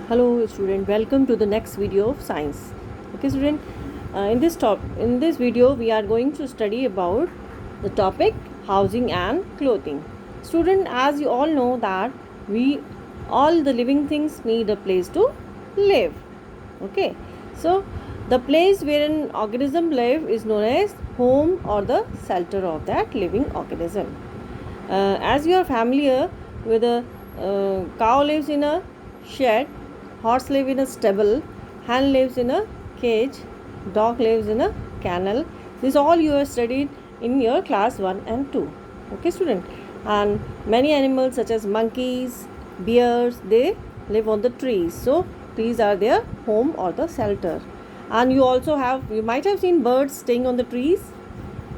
Hello student, welcome to the next video of science. Okay student, in this video we are going to study about the topic housing and clothing. Student, as you all know that we all the living things need a place to live. Okay, so the place where an organism live is known as home or the shelter of that living organism. As you are familiar with a cow lives in a shed, horse lives in a stable, hen lives in a cage, dog lives in a kennel. This all you have studied in your class 1 and 2. Okay student, and many animals such as monkeys, bears, they live on the trees. So trees are their home or the shelter. And you might have seen birds staying on the trees.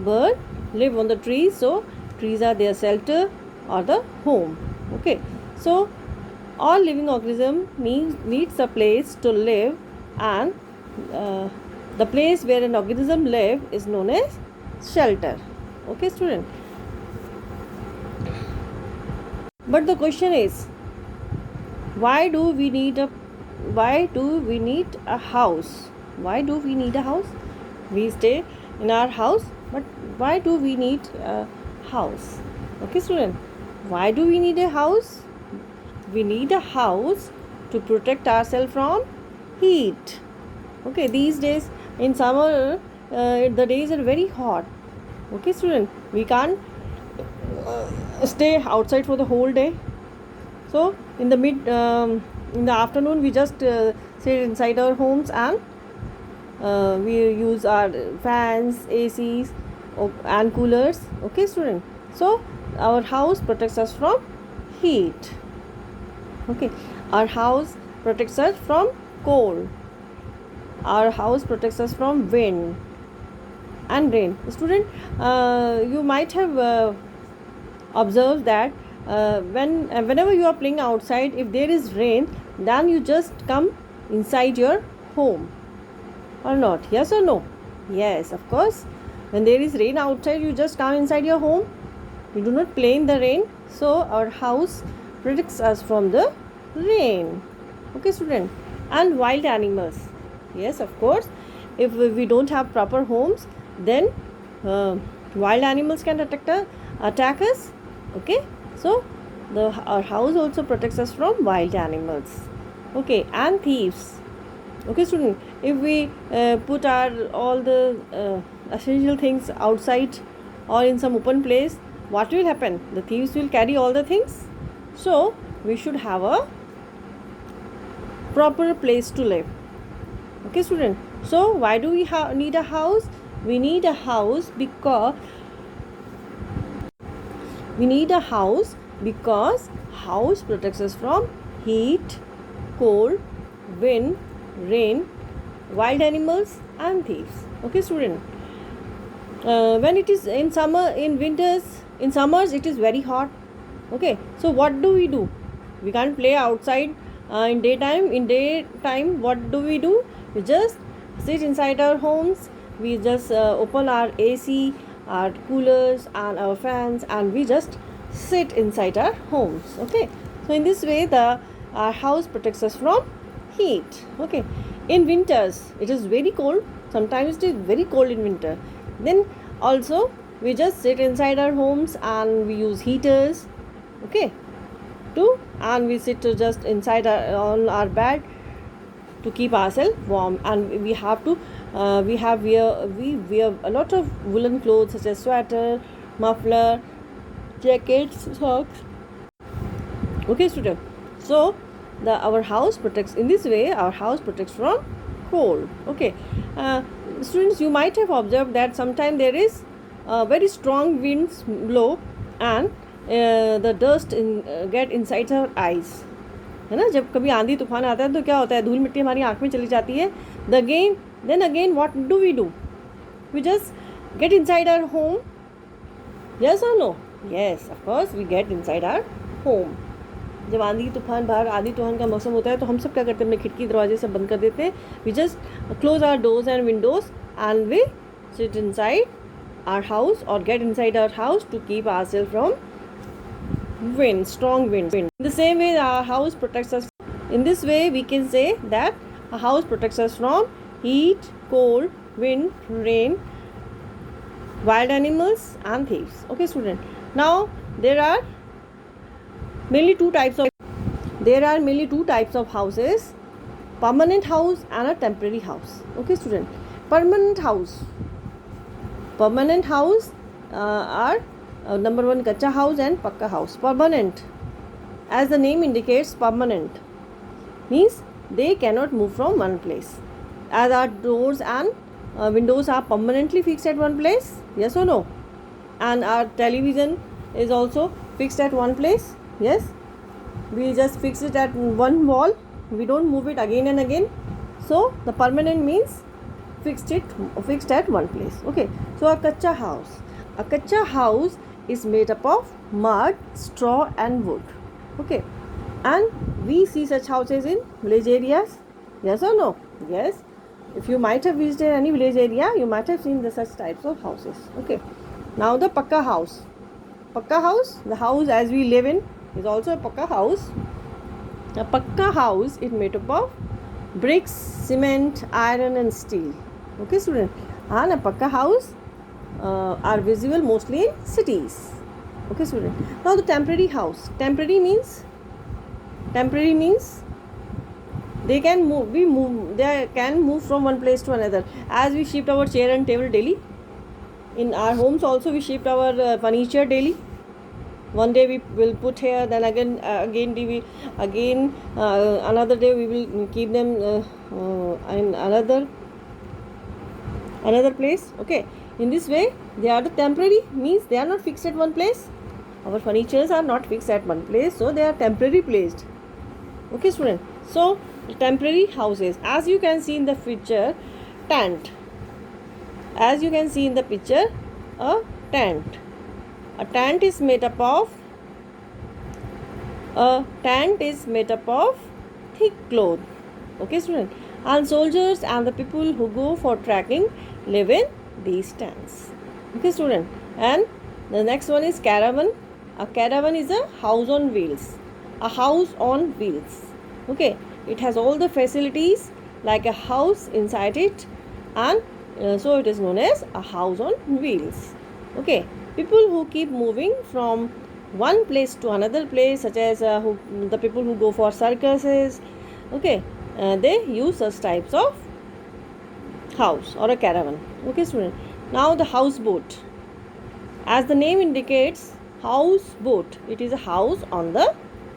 Bird live on the trees, so trees are their shelter or the home. Okay, so all living organism needs a place to live, and the place where an organism live is known as shelter. Okay student, but the question is, why do we need a house? Why do we need a house? We stay in our house, but why do we need a house? Okay student, why do we need a house? We need a house to protect ourselves from heat. Okay, these days in summer the days are very hot. Okay student, we can't stay outside for the whole day. So in the afternoon we just sit inside our homes, and we use our fans, ACs and coolers. Okay student, so our house protects us from heat. Okay, our house protects us from cold. Our house protects us from wind and rain. Student, you might have observed that whenever you are playing outside, if there is rain, then you just come inside your home, or not? Yes or no? Yes, of course. When there is rain outside, you just come inside your home. You do not play in the rain. So our house protects us from the rain. Okay student, and wild animals. Yes, of course, if we don't have proper homes, then wild animals can attack us. Okay, so our house also protects us from wild animals. Okay, and thieves. Okay student, if we put all the essential things outside or in some open place, what will happen? The thieves will carry all the things. So we should have a proper place to live. Okay student, so why do we need a house? We need a house because house protects us from heat, cold, wind, rain, wild animals and thieves. Okay student, when it is in summers it is very hot. Okay, so what do? We can't play outside in daytime. What do? We just sit inside our homes. We just open our AC, our coolers and our fans, and we just sit inside our homes. Okay, so in this way our house protects us from heat. Okay, in winters it is very cold. Sometimes it is very cold in winter. Then also we just sit inside our homes and we use heaters. Okay, and we sit just inside on our bed to keep ourselves warm, and we wear a lot of woolen clothes such as sweater, muffler, jackets, socks. Okay student, so our house protects from cold. Okay, students, you might have observed that sometimes there is very strong winds blow, and the dust get inside our eyes. है ना, जब कभी आंधी तूफान आता है तो क्या होता है, धूल मिट्टी हमारी आँख में चली जाती है. Then again what do? We just get inside our home. Yes or no? Yes, of course we get inside our home. जब आंधी तूफान का मौसम होता है तो हम सब क्या करते हैं, अपने खिड़की दरवाजे सब बंद कर देते हैं. We just close our doors and windows and we sit inside our house or get inside our house to keep ourselves from strong wind. In the same way, our house protects us In this way we can say that a house protects us from heat, cold, wind, rain, wild animals and thieves. Okay student, now there are mainly two types of houses: permanent house and a temporary house. Okay student, permanent house are number one, kacha house and pakka house. Permanent, as the name indicates, permanent means they cannot move from one place, as our doors and windows are permanently fixed at one place. Yes or no? And our television is also fixed at one place. Yes, we just fix it at one wall, we don't move it again and again. So the permanent means fixed at one place. Okay, so a kacha house is made up of mud, straw and wood. Okay, and we see such houses in village areas. Yes or no? Yes, if you might have visited any village area, you might have seen such types of houses. Okay, now the pakka house, the house as we live in, is also a pakka house. A pakka house is made up of bricks, cement, iron and steel. Okay student, and a pakka house are visible mostly in cities. Okay student, now the temporary house. Temporary means they can move from one place to another, as we shift our chair and table daily. In our homes also we shift our furniture daily. One day we will put here, then another day we will keep them in another place. Okay, in this way they are the temporary, means they are not fixed at one place. Our furnitures are not fixed at one place, so they are temporary placed. Okay student, so temporary houses, as you can see in the picture, tent. As you can see in the picture, a tent is made up of thick cloth. Okay student, and soldiers and the people who go for trekking live in these tents. Okay student, and the next one is caravan. A caravan is a house on wheels. Okay, it has all the facilities like a house inside it, and so it is known as a house on wheels. Okay, people who keep moving from one place to another place, such as the people who go for circuses. Okay, they use such types of house or a caravan. Okay student, now the houseboat. As the name indicates, houseboat, it is a house on the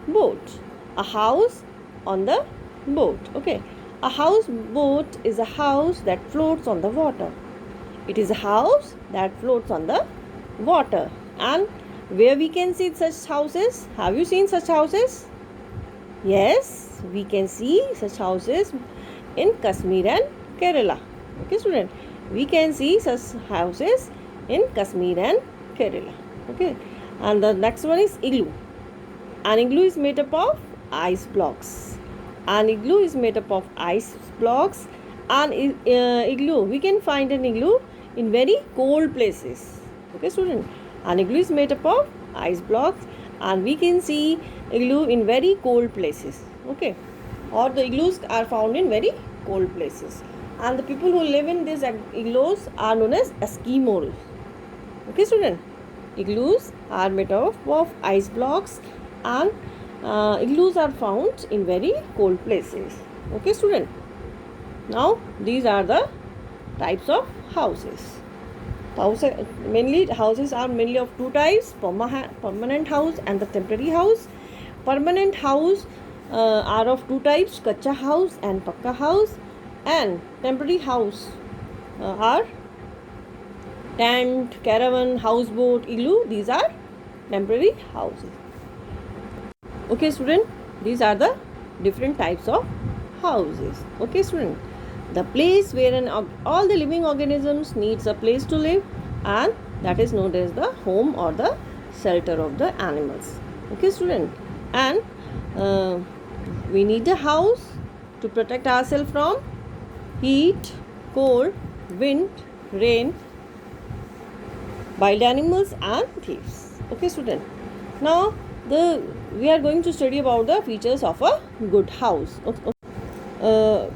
boat. A house on the boat. Okay, a houseboat is a house that floats on the water. It is a house that floats on the water. And where we can see such houses? Have you seen such houses? Yes, we can see such houses in Kashmir and Kerala. Okay student, we can see such houses in Kashmir and Kerala. Okay, and the next one is igloo. An igloo is made up of ice blocks. And igloo, we can find an igloo in very cold places. Okay student, an igloo is made up of ice blocks, and we can see igloo in very cold places. Okay, or the igloos are found in very cold places, and the people who live in these igloos are known as Eskimos. Okay student, igloos are made of ice blocks, and igloos are found in very cold places. Okay student, now these are the types of houses. Houses are mainly of two types: permanent house and the temporary house. Permanent house are of two types: kacha house and pakka house. And temporary house are tent, caravan, houseboat, igloo. These are temporary houses. Okay student, these are the different types of houses. Okay student, the place where all the living organisms needs a place to live, and that is known as the home or the shelter of the animals. Okay student, and we need a house to protect ourselves from heat, cold, wind, rain, wild animals and thieves. Okay student, now we are going to study about the features of a good house. Uh,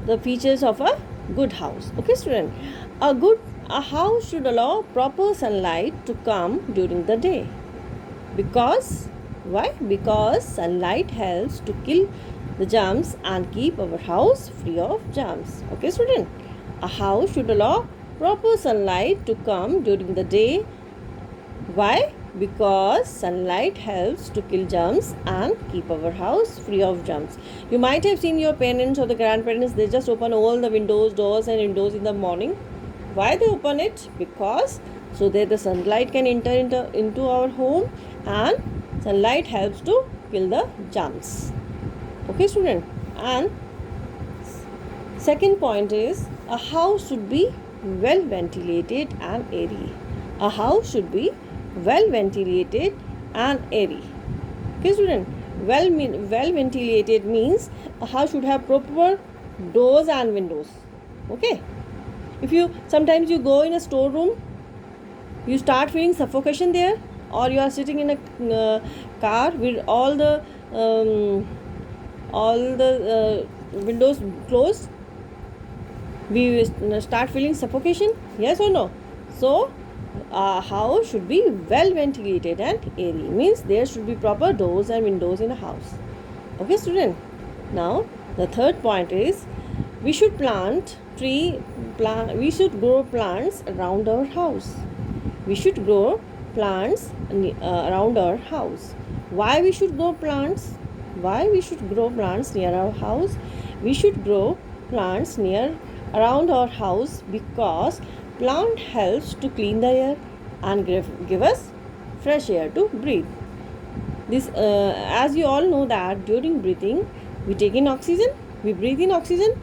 the features of a good house. Okay, student. A house should allow proper sunlight to come during the day. Because why? Because sunlight helps to kill the germs and keep our house free of germs. Okay, student. A house should allow proper sunlight to come during the day. Why? Because sunlight helps to kill germs and keep our house free of germs. You might have seen your parents or the grandparents, they just open all the windows, doors and windows in the morning. Why they open it? Because so that the sunlight can enter into our home, and sunlight helps to kill the germs. Okay, student. And second point is a house should be well ventilated and airy. A house should be well ventilated and airy. Okay, student. Well ventilated means a house should have proper doors and windows. Okay. If you sometimes you go in a storeroom, you start feeling suffocation there, or you are sitting in a car with all the windows closed, we start feeling suffocation. Yes or no? So a house should be well ventilated and airy, means there should be proper doors and windows in a house. Okay, student. Now the third point is we should we should grow plants around our house. We should grow plants around our house. Why we should grow plants? Why we should grow plants near our house? We should grow plants around our house because plant helps to clean the air and give us fresh air to breathe. This as you all know that during breathing we take in oxygen, we breathe in oxygen.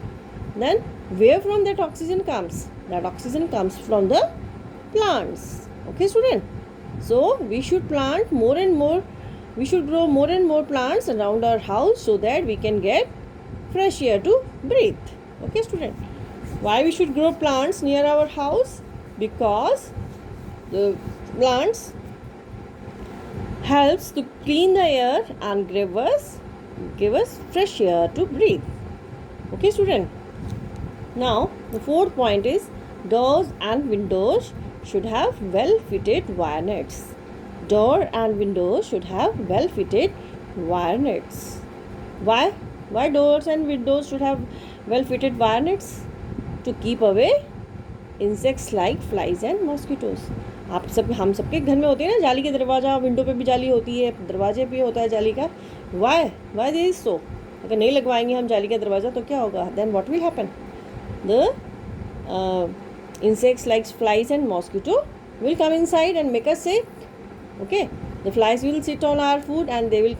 Then where from that oxygen comes? That oxygen comes from the plants. Okay, student. So we should plant more and more. We should grow more and more plants around our house so that we can get fresh air to breathe. Okay, student. Why we should grow plants near our house? Because the plants helps to clean the air and give us fresh air to breathe. Okay, student. Now the fourth point is doors and windows should have well fitted wire nets. Door and windows should have well fitted wire nets. Why? Why doors and windows should have well fitted wire nets? To keep away insects like flies and mosquitoes. हम सबके घर में होती है ना जाली के दरवाज़ा, विंडो पे भी जाली होती है, दरवाजे पे होता है जाली का. Why this is so? अगर नहीं लगवाएंगे हम जाली का दरवाज़ा तो क्या होगा? Then what will happen? The insects like flies and mosquito will come inside and make us sick. Okay, the flies will sit on our food and they will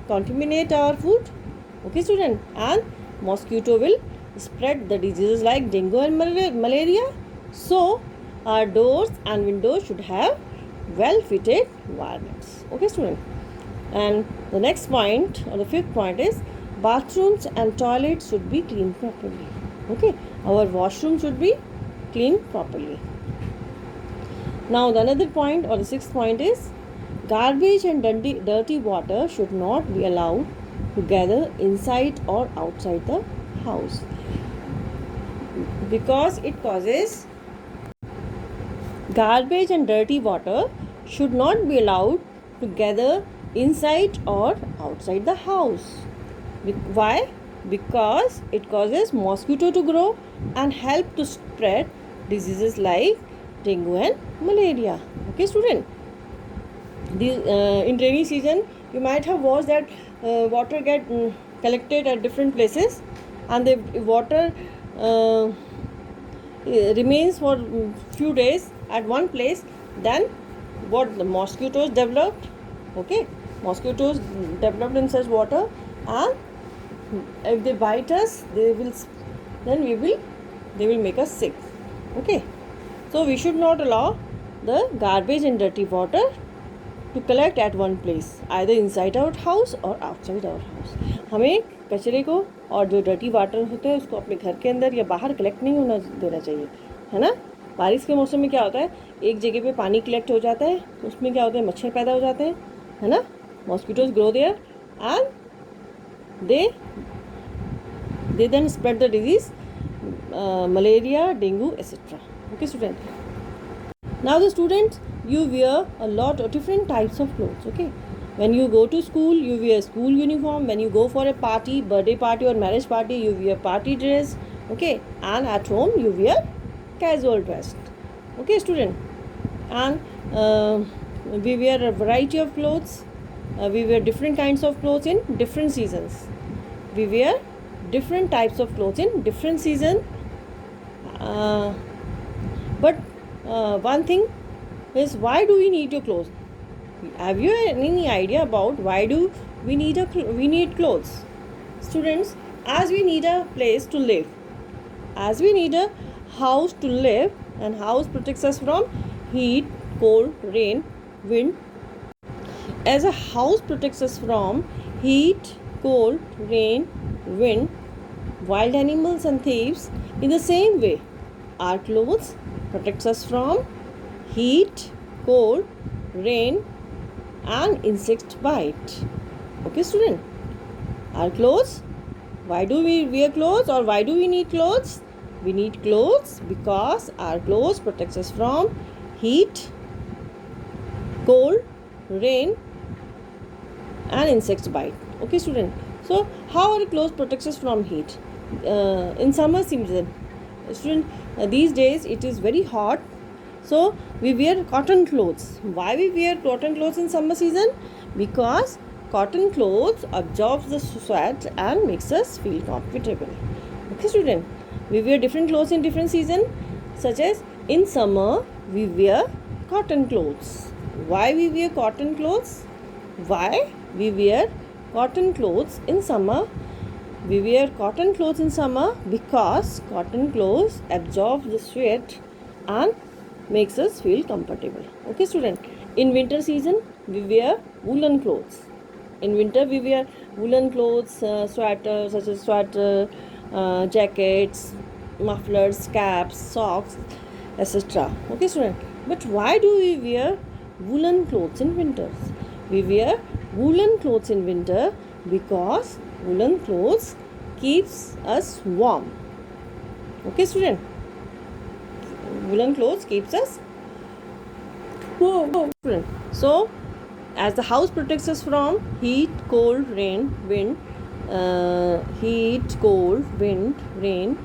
contaminate our food. Okay, student. And mosquito will spread the diseases like dengue and malaria. So our doors and windows should have well fitted wire nets. Okay, student. And the next point or the fifth point is bathrooms and toilets should be cleaned properly. Okay, our washroom should be cleaned properly. Now the another point or the sixth point is garbage and dirty water should not be allowed to gather inside or outside the house because it causes garbage and dirty water should not be allowed to gather inside or outside the house. Why? Because it causes mosquito to grow and help to spread diseases like dengue and malaria. Okay, student. In rainy season, you might have watched that water get collected at different places, and the water remains for few days at one place. Then what the mosquitoes developed? Okay, mosquitoes developed in such water, and if they bite us, they will make us sick. Okay, so we should not allow the garbage and dirty water to collect at one place, either inside our house or outside our house. हमें कचरे को और जो dirty water होते हैं उसको अपने घर के अंदर या बाहर कलेक्ट नहीं होना देना चाहिए, है ना. बारिश के मौसम में क्या होता है, एक जगह पे पानी कलेक्ट हो जाता है, उसमें क्या होता है, मच्छर पैदा हो जाते हैं, है ना. Mosquitoes grow there, and they then spread the disease, malaria, dengue, etc. Okay, student. Now the students, you wear a lot of different types of clothes. Okay, when you go to school, you wear school uniform. When you go for a party, birthday party or marriage party, you wear party dress. Okay, and at home you wear casual dress. Okay, student. And we wear a variety of clothes. We wear different kinds of clothes in different seasons. We wear different types of clothes in different season. But one thing is, why do we need your clothes? Have you any idea about why do we need clothes? Students, as we need a place to live, as we need a house to live, and house protects us from heat, cold, rain, wind. As a house protects us from heat, cold, rain, wind, wild animals and thieves, in the same way, our clothes protects us from heat, cold, rain, and insect bite. Okay, student. Our clothes. Why do we wear clothes, or why do we need clothes? We need clothes because our clothes protects us from heat, cold, rain, and insect bite. Okay, student. So how our clothes protects us from heat? In summer season, student, these days it is very hot, so we wear cotton clothes. Why we wear cotton clothes in summer season? Because cotton clothes absorbs the sweat and makes us feel comfortable. Okay, student. We wear different clothes in different season, such as in summer we wear cotton clothes. Why we wear cotton clothes? Why we wear cotton clothes in summer? We wear cotton clothes in summer because cotton clothes absorb the sweat and makes us feel comfortable. Okay, student. In winter season, we wear woolen clothes. In winter, we wear woolen clothes, sweaters, such as sweater, jackets, mufflers, caps, socks, etc. Okay, student. But why do we wear woolen clothes in winters? We wear woolen clothes in winter because woolen clothes keeps us warm. Okay, student. Woolen clothes keeps us warm. So, as the house protects us from heat, cold, rain, wind, rain,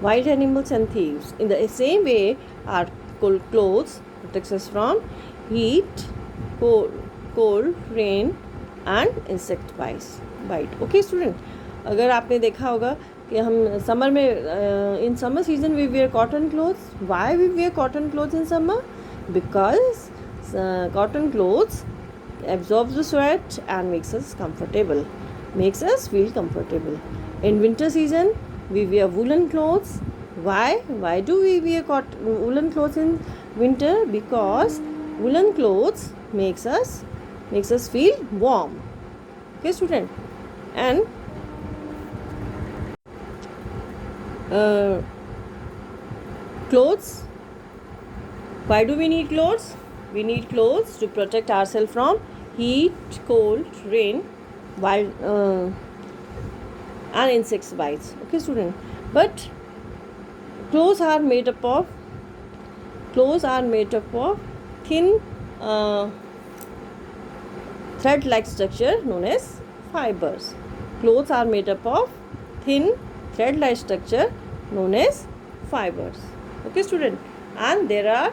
wild animals and thieves. In the same way, our clothes protects us from heat, cold, rain, and insect bite. Okay, student. अगर आपने देखा होगा कि हम summer में in summer season we wear cotton clothes. Why we wear cotton clothes in summer? Because cotton clothes absorbs the sweat and makes us feel comfortable. In winter season, we wear woolen clothes. Why? Why do we wear woolen clothes in winter? Because woolen clothes makes us feel warm. Okay, student. And clothes. Why do we need clothes? We need clothes to protect ourselves from heat, cold, rain, wild and insects bites. Okay, student. But clothes are made up of thin thread-like structure known as fibers. Clothes are made up of thin thread-like structure known as fibers. Okay, student. And there are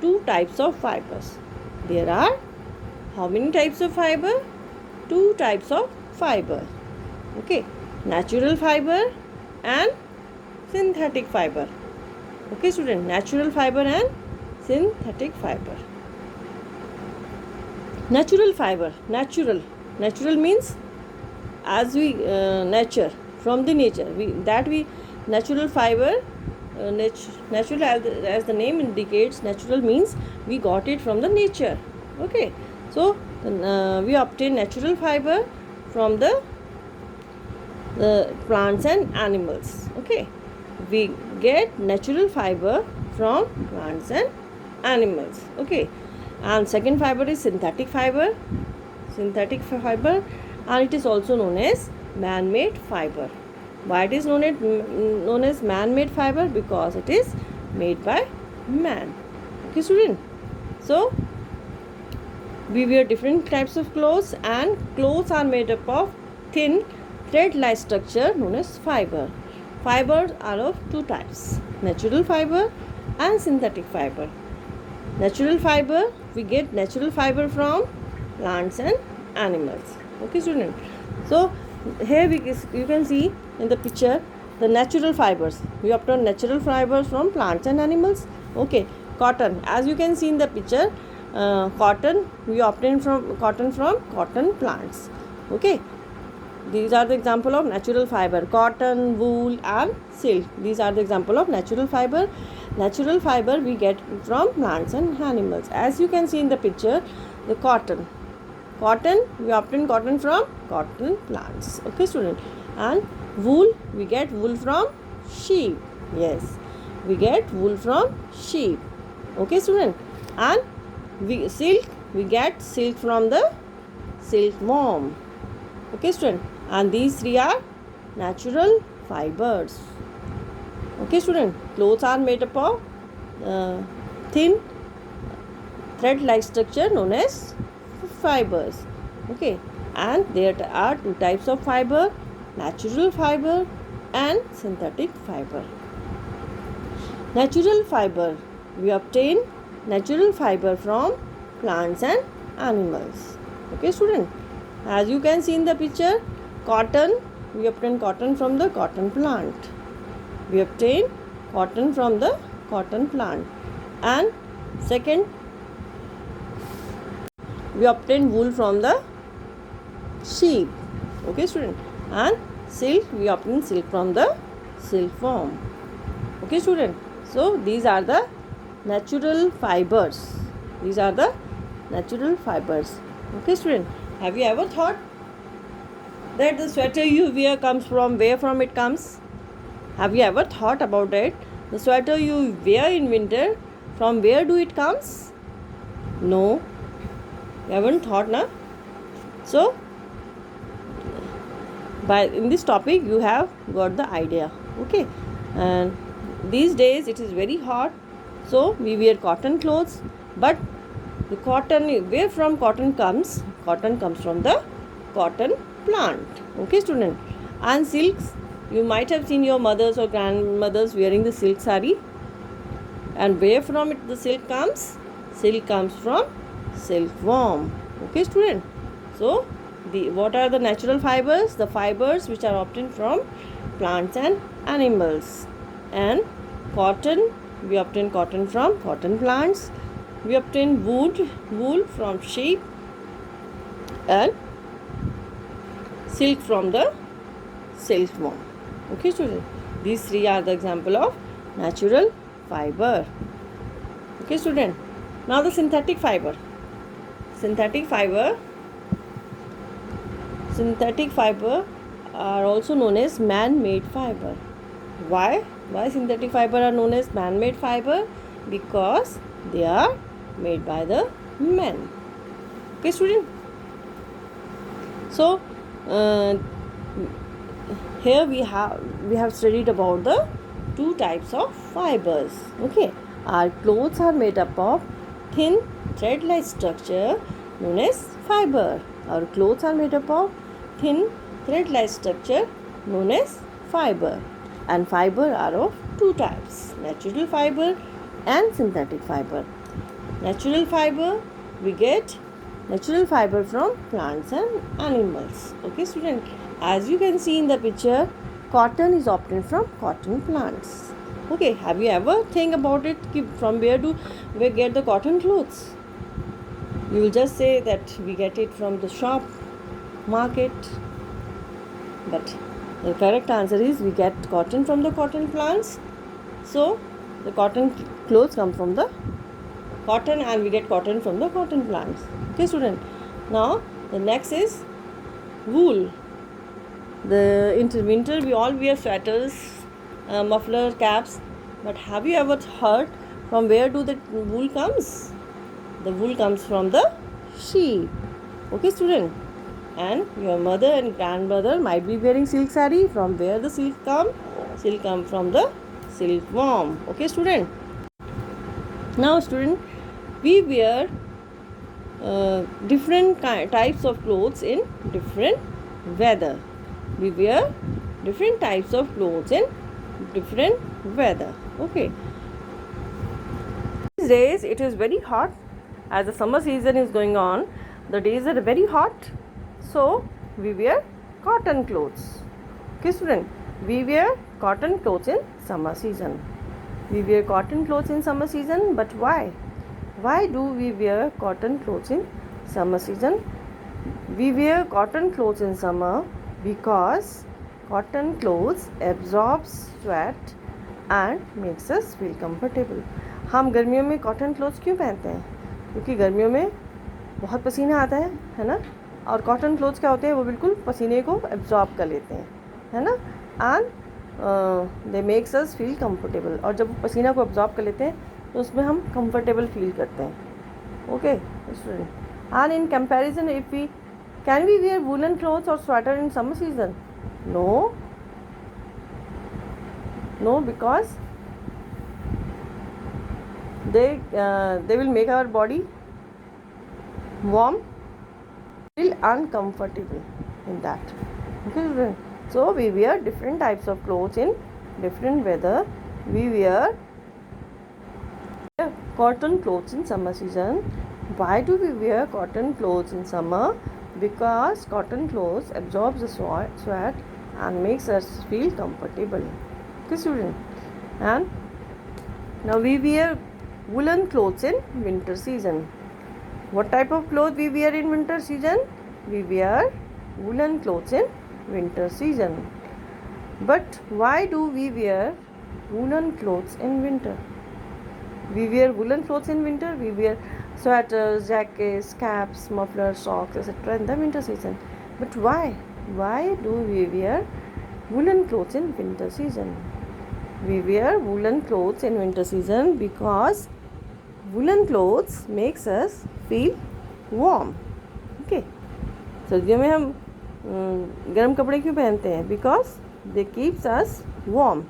two types of fibers. There are how many types of fiber? Two types of fiber. Okay, natural fiber and synthetic fiber. Okay, student. Natural fiber and synthetic fiber. Natural fiber. Natural means as we nature, from the nature. Natural fiber. Natural, as the name indicates, natural means we got it from the nature. Okay, so we obtain natural fiber from the plants and animals. Okay, we get natural fiber from plants and animals. Okay, and second fiber is synthetic fiber. synthetic fiber, and it is also known as man-made fiber. Why it is known as man-made fiber? Because it is made by man. Okay, student. So we wear different types of clothes, and clothes are made up of thin thread-like structure known as fiber. Fibers are of two types: natural fiber and synthetic fiber. Natural fiber, we get natural fiber from plants and animals. Okay, student. So here you can see in the picture the natural fibers. We obtain natural fibers from plants and animals. Okay, cotton. As you can see in the picture, cotton we obtain from cotton plants. Okay, these are the example of natural fiber: cotton, wool, and silk. These are the example of natural fiber. Natural fiber we get from plants and animals. As you can see in the picture, the cotton we obtain cotton from cotton plants. Okay, student. And wool, we get wool from sheep. Yes, we get wool from sheep. Okay, student. And silk, we get silk from the silkworm. Okay, student. And these three are natural fibers. Okay, student. Clothes are made up of thin thread-like structure known as fibers. Okay, and there are two types of fiber: natural fiber and synthetic fiber. Natural fiber, we obtain natural fiber from plants and animals. Okay, student. As you can see in the picture, cotton, we obtain cotton from the cotton plant. We obtain cotton from the cotton plant. And second, we obtain wool from the sheep. Okay, student. And silk, we obtain silk from the silkworm. Okay, student. So these are the natural fibers. These are the natural fibers. Okay, student. Have you ever thought that the sweater you wear comes from where from it comes? Have you ever thought about it? The sweater you wear in winter, from where do it comes? No, you haven't thought, na? So in this topic you have got the idea. Okay, and these days it is very hot, so we wear cotton clothes. But the cotton, where from cotton comes? Cotton comes from the cotton plant. Okay, student. And silks, you might have seen your mothers or grandmothers wearing the silk sari. And where from it the silk comes? Silk comes from silkworm. Okay, student. So what are the natural fibers? The fibers which are obtained from plants and animals. And cotton, we obtain cotton from cotton plants. We obtain wool from sheep, and silk from the silkworm. Okay, student. These three are the example of natural fiber. Okay, student. Now the synthetic fiber. Synthetic fiber are also known as man-made fiber. Why synthetic fiber are known as man-made fiber? Because they are made by the men. Okay, student. So here we have studied about the two types of fibers. Okay, our clothes are made up of thin thread-like structure known as fiber. Our clothes are made up of thin thread-like structure known as fiber. And fiber are of two types: natural fiber and synthetic fiber. Natural fiber, we get natural fiber from plants and animals. Okay, student. As you can see in the picture, cotton is obtained from cotton plants. Okay, have you ever think about it? From where do we get the cotton clothes? You will just say that we get it from the shop, market. But the correct answer is we get cotton from the cotton plants. So the cotton clothes come from the cotton, and we get cotton from the cotton plants. Okay, student. Now the next is wool. In winter we all wear sweaters, muffler, caps. But have you ever heard from where do the wool comes? The wool comes from the sheep. Okay, student. And your mother and grandmother might be wearing silk saree. From where the silk come? Silk come from the silkworm. Okay, student. Now, student, we wear different types of clothes in different weather. We wear different types of clothes in different weather. Okay. These days it is very hot. As the summer season is going on, the days are very hot. So we wear cotton clothes. Okay, student. We wear cotton clothes in summer season. We wear cotton clothes in summer season, but why? Why do we wear cotton clothes in summer season? We wear cotton clothes in summer because cotton clothes absorbs sweat and makes us feel comfortable. हम गर्मियों में cotton clothes क्यों पहनते हैं? क्योंकि गर्मियों में बहुत पसीना आता है ना? और कॉटन क्लोथ्स क्या होते हैं, वो बिल्कुल पसीने को एब्जॉर्ब कर लेते हैं, है ना? And they makes us feel comfortable. और जब पसीना को एब्जॉर्ब कर लेते हैं तो उसमें हम कंफर्टेबल फील करते हैं. Okay student. And in comparison if we can we wear woollen clothes और sweater in summer season? No, because they will make our body warm, feel uncomfortable in that. Okay, so we wear different types of clothes in different weather. We wear cotton clothes in summer season. Why do we wear cotton clothes in summer? Because cotton clothes absorbs the sweat and makes us feel comfortable. Okay, student. And now we wear woolen clothes in winter season. What type of clothes we wear in winter season? We wear woolen clothes in winter season. But why do we wear woolen clothes in winter? We wear woolen clothes in winter. We wear sweaters, jackets, caps, mufflers, socks, etc. in the winter season. But why? Why do we wear woolen clothes in winter season? We wear woolen clothes in winter season because woolen clothes makes us feel warm. Okay. सर्दियों में हम गर्म कपड़े क्यों पहनते हैं? Because they keeps us warm.